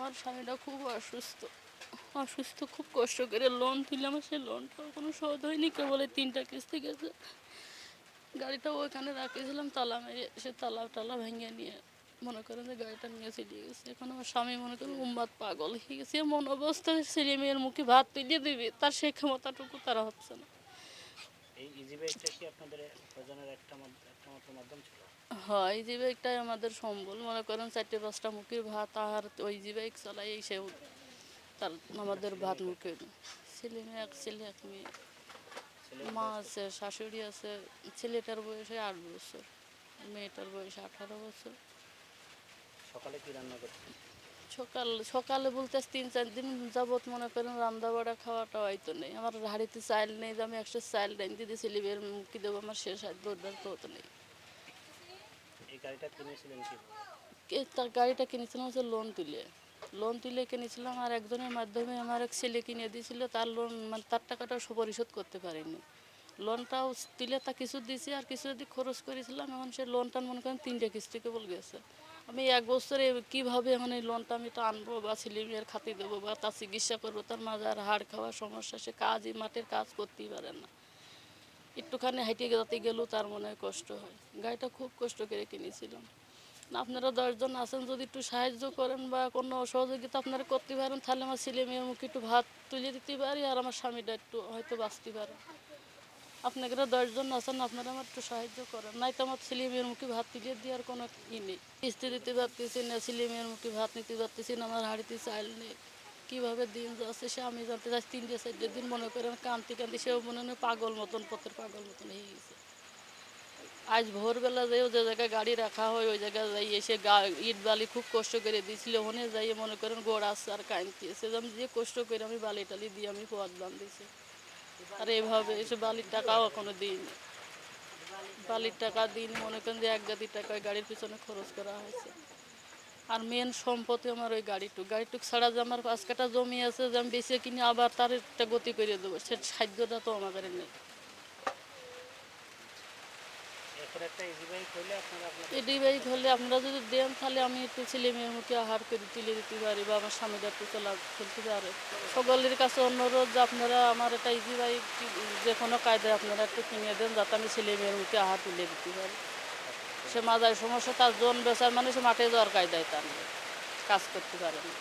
আমার স্বামীটা খুব অসুস্থ অসুস্থ, খুব কষ্ট করে লোন তুললাম, সেই লোনটাও কোনো শোধ হয়নি, কেবল 3টা কিস্তি গেছে। গাড়িটা ওইখানে রাখিয়েছিলাম, তালা মেরে সে তালা ভেঙে নিয়ে মনে করেন যে গাড়িটা নিয়ে চলে গেছে। এখন আমার স্বামী মনে করেন উম্মাদ পাগল হয়ে গেছে, এমন অবস্থায় ছেলে মেয়ের মুখে ভাত তুলে দিবে তার সেই ক্ষমতাটুকু তারা হচ্ছে না। এই ইজি বাইকটা কি আপনাদের উপার্জনের একটা মাত্র মাধ্যম ছিল? হয়, ইজি বাইকটাই আমাদের সম্বল। মনে করেন 4-5টা মুখের ভাত আর ওই ইজি বাইক চালাই সে তার আমাদের ভাত মুখে। ছেলে এক মেয়ে, মা আছে, শাশুড়ি আছে। ছেলেটার বয়সে 8 বছর, মেয়েটার বয়সে 18 বছর। সকালে কি রান্না করছেন? সকালে বলতে 3-4 দিন যাবত মনে করেন রান্না বাড়া খাওয়াটা হয়তো নেই। আমার হাড়িতে চাল নেই যে আমি 100 চাল রেঁধে দিয়ে ছেলে মেয়ের মুখে দেবো, আমার শেষ হাত দরদার তো হতো নেই। এই গাড়িটা কিনেছিলেন কি? তার গাড়িটা কিনেছিলাম হচ্ছে লোন তুলে কিনেছিলাম। আর একজনের মাধ্যমে আমার এক ছেলে কিনে দিয়েছিল, তার লোন মানে তার টাকাটা পরিশোধ করতে পারিনি। লোনটাও তুলে তা কিছু দিয়েছি আর কিছু যদি খরচ করেছিলাম। এখন সে লোনটা মনে করেন 3টে কিস্তি কেবল গেছে। আমি 1 বছরে কীভাবে এখন এই লোনটা আমি তো আনবো বা ছেলে মেয়ের খাতে দেবো বা তার চিকিৎসা করবো, তার মাজার হাড় খাওয়ার সমস্যা, সে কাজই মাঠের কাজ করতেই পারে না। একটুখানি হাইটে যেতে গেলেও তার মনে কষ্ট হয়। গাড়িটা খুব কষ্ট করে কিনেছিলাম। আপনারা 10 জন আছেন, যদি একটু সাহায্য করেন বা কোনো সহযোগিতা আপনারা করতে পারেন, তাহলে আমার ছেলে মেয়ের মুখে একটু ভাত তুলে দিতে পারি আর আমার স্বামীটা একটু হয়তো বাঁচতে পারে। আপনারা 10 জন আছেন, আপনারা আমার একটু সাহায্য করেন, নাই তো আমার ছেলে মেয়ের মুখে ভাত তুলে দেওয়ার কোনো ই নেই। কিস্তি দিতে পারতেছি না, ছেলে মেয়ের মুখে ভাত নিতে পারতেছি না, আমার হাঁড়িতে চাল নেই। কীভাবে দিন যাচ্ছে সে আমি জানতে চাই। 3-4 দিন মনে করেন কাঁদতে কাঁদতে সেও মনে হয় পাগল মতন, পথের পাগল মতন হয়ে গেছে। আজ ভোরবেলা যেও যে জায়গায় গাড়ি রাখা হয় ওই জায়গায় যাই এসে ইট বালি খুব কষ্ট করে দিয়েছিল, ওখানে যাই মনে করেন গোড় আসছে আর কাঁদতেছে যে আমি যে কষ্ট করে আমি বালি টালি দিয়ে আমি পথ বাঁধিয়েছি। আর এভাবে এসে বালির টাকাও এখনো দিইনি। বালির টাকা দিইনি, মনে করেন যে 1 গাদি টাকা ওই গাড়ির পিছনে খরচ করা হয়েছে। আর মেন সম্পত্তি আমার ওই গাড়িটুক ছাড়া যে আমার 5 কাঠা জমি আছে যে আমি বেঁচে কিনে আবার তার একটা গতি করে দেবো, সে সাধ্যটা তো আমাদের নেই। এখন একটা ইজি বাইক হলে এডি বাইক হলে আপনারা যদি দেন তাহলে আমি একটু ছেলে মেয়ের মুখে আহার করে তুলে দিতে পারি বা আমার স্বামীটা একটু চলতে পারে। সকলের কাছে অনুরোধ যে আপনারা আমার একটা ইজি বাইক যে কোনো কায়দায় আপনারা একটু কিনে দেন, যাতে আমি ছেলে মেয়ের মুখে আহার তুলে দিতে পারি। সে মাজার সমস্যা, তার জন বেচার মানে সে মাঠে যাওয়ার কায়দায় তার নেই, কাজ করতে পারে না।